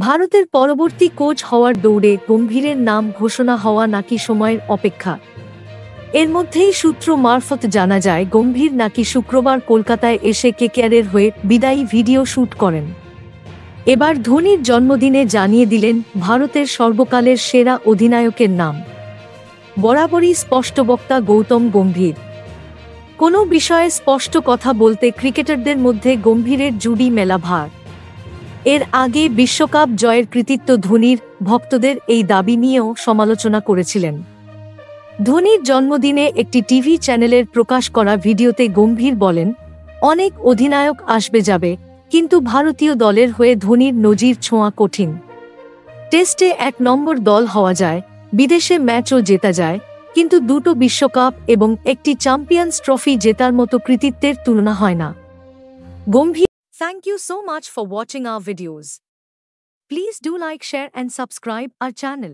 ভারতের পরবর্তী কোচ হওয়ার দৌড়ে গম্ভীরের নাম ঘোষণা হওয়া নাকি সময়ের অপেক্ষা। এর মধ্যেই সূত্র মারফত জানা যায় গম্ভীর নাকি শুক্রবার কলকাতায় এসে কেকেআরের হয়ে বিদায়ী ভিডিও শ্যুট করেন। এবার ধোনির জন্মদিনে জানিয়ে দিলেন ভারতের সর্বকালের সেরা অধিনায়কের নাম। বরাবরই স্পষ্টবক্তা গৌতম গম্ভীর। কোনো বিষয়ে স্পষ্ট কথা বলতে ক্রিকেটারদের মধ্যে গম্ভীরের জুডি মেলা ভার। এর আগে বিশ্বকাপ জয়ের কৃতিত্ব ধোনির ভক্তদের এই দাবি নিয়েও সমালোচনা করেছিলেন। ধোনির জন্মদিনে একটি টিভি চ্যানেলের প্রকাশ করা ভিডিওতে গম্ভীর বলেন, অনেক অধিনায়ক আসবে যাবে, কিন্তু ভারতীয় দলের হয়ে ধোনির নজির ছোঁয়া কঠিন। টেস্টে ১ নম্বর দল হওয়া যায়, বিদেশে ম্যাচও জেতা যায়, কিন্তু দুটো বিশ্বকাপ এবং একটি চ্যাম্পিয়ন্স ট্রফি জেতার মতো কৃতিত্বের তুলনা হয় না। গম্ভীর। Thank you so much for watching our videos. Please do like, share and subscribe our channel.